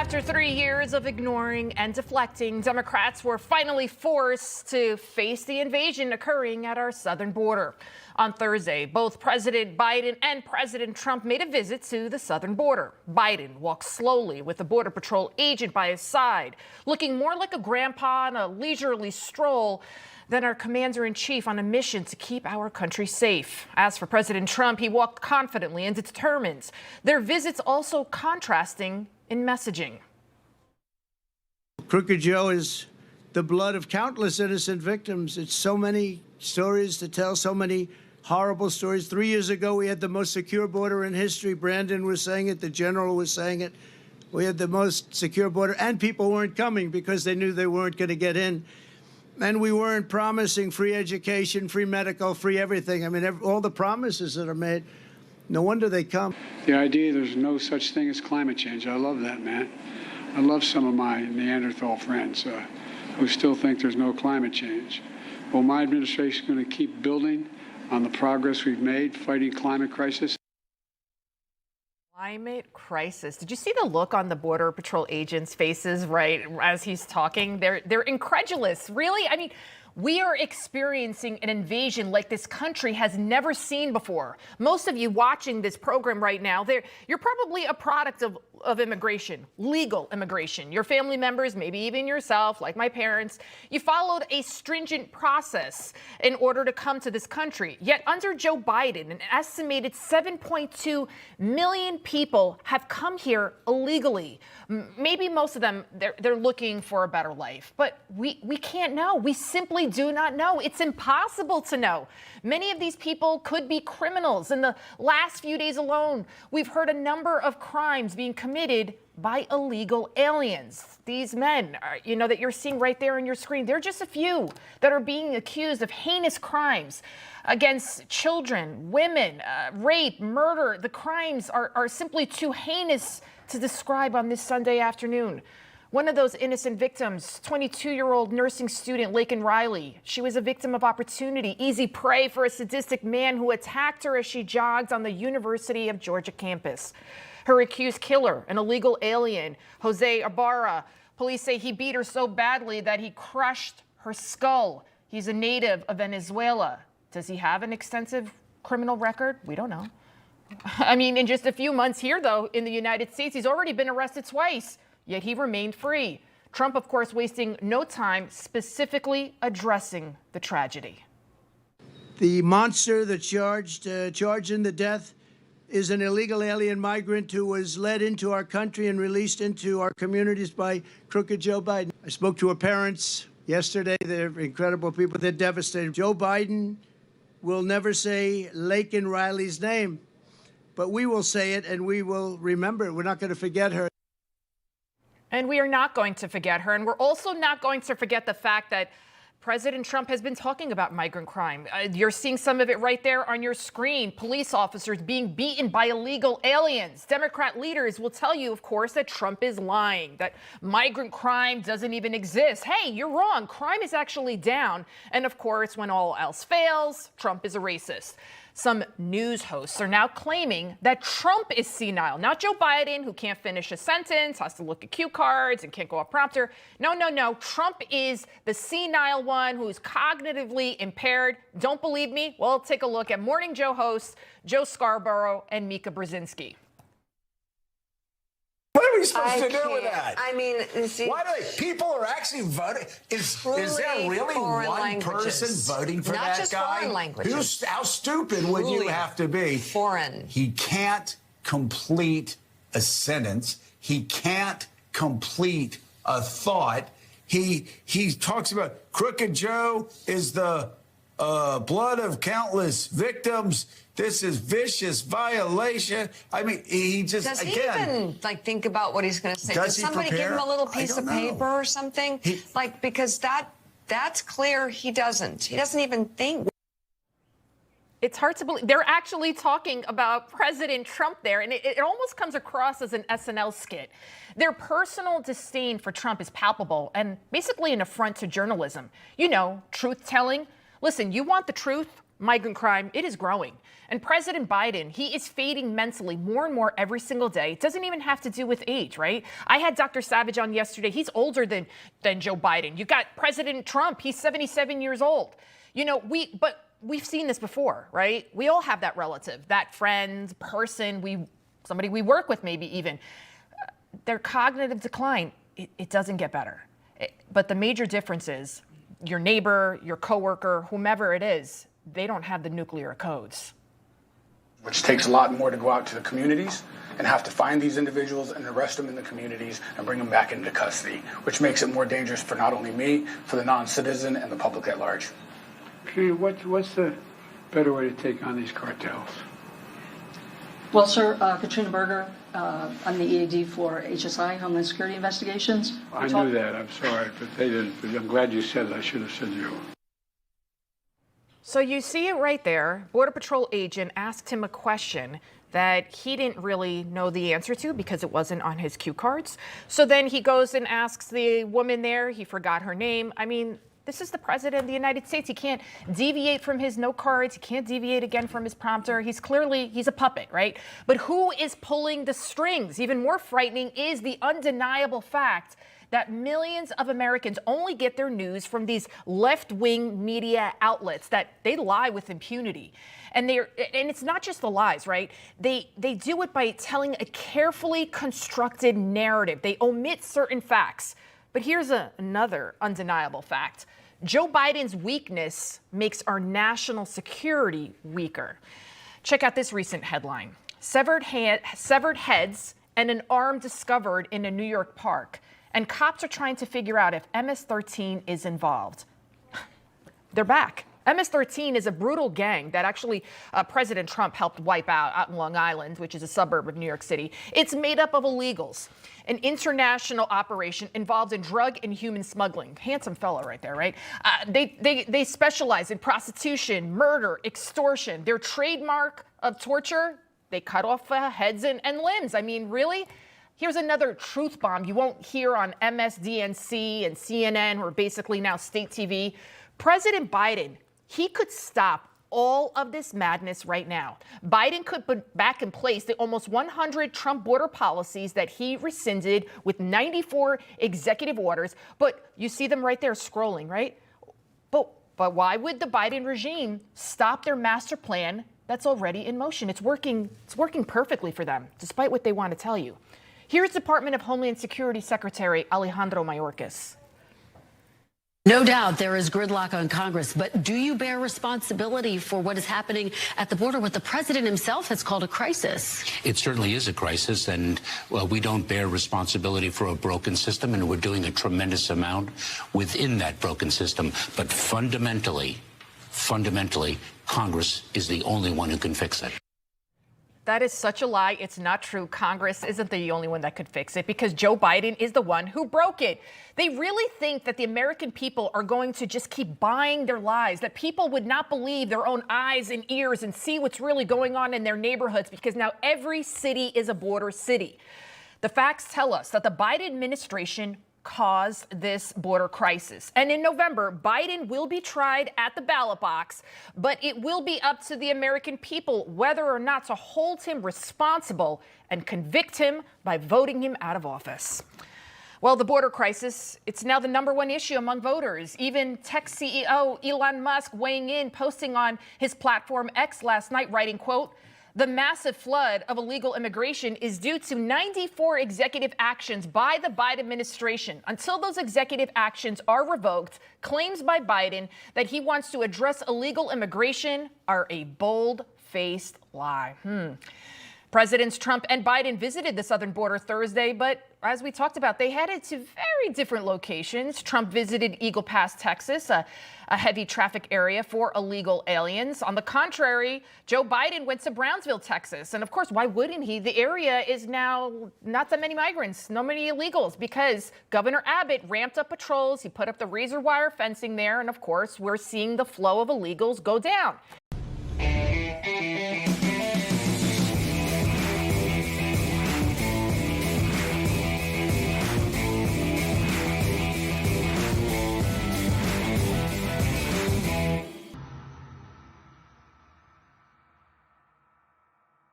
After 3 years of ignoring and deflecting, Democrats were finally forced to face the invasion occurring at our southern border. On Thursday, both President Biden and President Trump made a visit to the southern border. Biden walked slowly with a Border Patrol agent by his side, looking more like a grandpa on a leisurely stroll than our commander-in-chief on a mission to keep our country safe. As for President Trump, he walked confidently and determined. Their visits also contrasting in messaging. Crooked Joe is the blood of countless innocent victims. It's so many stories to tell, so many horrible stories. 3 years ago, we had the most secure border in history. Brandon was saying it. The general was saying it. We had the most secure border, and people weren't coming because they knew they weren't going to get in. And we weren't promising free education, free medical, free everything. I mean, all the promises that are made, no wonder they come. The idea there's no such thing as climate change, I love that, man. I love some of my Neanderthal friends who still think there's no climate change. Well, my administration is going to keep building on the progress we've made fighting climate crisis. Climate crisis. Did you see the look on the Border Patrol agents' faces right as he's talking? They're incredulous. Really? I mean, we are experiencing an invasion like this country has never seen before. Most of you watching this program right now, you're probably a product of immigration, legal immigration. Your family members, maybe even yourself, like my parents, you followed a stringent process in order to come to this country. Yet under Joe Biden, an estimated 7.2 million people have come here illegally. Maybe most of them, they're looking for a better life. But we can't know. We simply do not know. It's impossible to know. Many of these people could be criminals. In the last few days alone, we've heard a number of crimes being committed by illegal aliens. These men, that you're seeing right there on your screen, they're just a few that are being accused of heinous crimes against children, women, rape, murder. The crimes are simply too heinous to describe on this Sunday afternoon. One of those innocent victims, 22-year-old nursing student Laken Riley. She was a victim of opportunity, easy prey for a sadistic man who attacked her as she jogged on the University of Georgia campus. Her accused killer, an illegal alien, Jose Ibarra. Police say he beat her so badly that he crushed her skull. He's a native of Venezuela. Does he have an extensive criminal record? We don't know. I mean, in just a few months here, though, in the United States, he's already been arrested twice. Yet he remained free. Trump, of course, wasting no time specifically addressing the tragedy. The monster that charged in the death is an illegal alien migrant who was led into our country and released into our communities by crooked Joe Biden. I spoke to her parents yesterday. They're incredible people. They're devastated. Joe Biden will never say Laken Riley's name, but we will say it and we will remember it. We're not going to forget her. And we are not going to forget her. And we're also not going to forget the fact that President Trump has been talking about migrant crime. You're seeing some of it right there on your screen. Police officers being beaten by illegal aliens. Democrat leaders will tell you, of course, that Trump is lying, that migrant crime doesn't even exist. Hey, you're wrong. Crime is actually down. And of course, when all else fails, Trump is a racist. Some news hosts are now claiming that Trump is senile, not Joe Biden, who can't finish a sentence, has to look at cue cards and can't go off prompter. No. Trump is the senile one who's cognitively impaired. Don't believe me? Well, take a look at Morning Joe hosts Joe Scarborough and Mika Brzezinski. What are we supposed to do with that? I mean, why do people are actually voting? Is there really one person voting for Not that just guy? foreign languages. How stupid would you have to be? Foreign. He can't complete a sentence. He can't complete a thought. He talks about crooked Joe is the blood of countless victims. This is vicious violation. I mean, he just, does he even think about what he's going to say? Does somebody give him a little piece of paper or something? Because that's clear he doesn't. He doesn't even think. It's hard to believe. They're actually talking about President Trump there, and it almost comes across as an SNL skit. Their personal disdain for Trump is palpable and basically an affront to journalism. Truth-telling. Listen, you want the truth? migrant crime, it is growing. And President Biden, he is fading mentally more and more every single day. It doesn't even have to do with age, right? I had Dr. Savage on yesterday. He's older than Joe Biden. You got President Trump. He's 77 years old. You know, we've seen this before, right? We all have that relative, that friend, person, somebody we work with maybe even. Their cognitive decline, it doesn't get better. But the major difference is your neighbor, your coworker, whomever it is, they don't have the nuclear codes. Which takes a lot more to go out to the communities and have to find these individuals and arrest them in the communities and bring them back into custody, which makes it more dangerous for not only me, for the non-citizen and the public at large. Okay, what's the better way to take on these cartels? Well, sir, Katrina Berger, I'm the EAD for HSI, Homeland Security Investigations. I knew that. I'm sorry, but they didn't. But I'm glad you said it. I should have said you. So you see it right there. Border Patrol agent asked him a question that he didn't really know the answer to because it wasn't on his cue cards. So then he goes and asks the woman there. He forgot her name. I mean, this is the president of the United States. He can't deviate from his note cards. He can't deviate again from his prompter. He's a puppet, right? But who is pulling the strings? Even more frightening is the undeniable fact that millions of Americans only get their news from these left-wing media outlets, that they lie with impunity. And it's not just the lies, right? They do it by telling a carefully constructed narrative. They omit certain facts. But here's another undeniable fact. Joe Biden's weakness makes our national security weaker. Check out this recent headline. Severed heads and an arm discovered in a New York park. And cops are trying to figure out if MS-13 is involved. They're back. MS-13 is a brutal gang that actually President Trump helped wipe out in Long Island, which is a suburb of New York City. It's made up of illegals, an international operation involved in drug and human smuggling. Handsome fellow right there, right? They specialize in prostitution, murder, extortion. Their trademark of torture, they cut off heads and limbs. I mean, really? Here's another truth bomb you won't hear on MSDNC and CNN, or basically now state TV. President Biden, he could stop all of this madness right now. Biden could put back in place the almost 100 Trump border policies that he rescinded with 94 executive orders. But you see them right there scrolling, right? But why would the Biden regime stop their master plan that's already in motion? It's working perfectly for them, despite what they want to tell you. Here's Department of Homeland Security Secretary Alejandro Mayorkas. No doubt there is gridlock on Congress, but do you bear responsibility for what is happening at the border, what the president himself has called a crisis? It certainly is a crisis, and we don't bear responsibility for a broken system, and we're doing a tremendous amount within that broken system. But fundamentally, Congress is the only one who can fix it. That is such a lie. It's not true. Congress isn't the only one that could fix it because Joe Biden is the one who broke it. They really think that the American people are going to just keep buying their lies, that people would not believe their own eyes and ears and see what's really going on in their neighborhoods because now every city is a border city. The facts tell us that the Biden administration caused this border crisis. And in November, Biden will be tried at the ballot box, but it will be up to the American people whether or not to hold him responsible and convict him by voting him out of office. Well, the border crisis, it's now the #1 issue among voters. Even tech CEO Elon Musk weighing in, posting on his platform X last night, writing, quote, "The massive flood of illegal immigration is due to 94 executive actions by the Biden administration. Until those executive actions are revoked, claims by Biden that he wants to address illegal immigration are a bold-faced lie." Presidents Trump and Biden visited the southern border Thursday, but as we talked about, they headed to very different locations. Trump visited Eagle Pass, Texas, a heavy traffic area for illegal aliens. On the contrary, Joe Biden went to Brownsville, Texas. And of course, why wouldn't he? The area is now not that many migrants, no many illegals, because Governor Abbott ramped up patrols. He put up the razor wire fencing there. And of course, we're seeing the flow of illegals go down.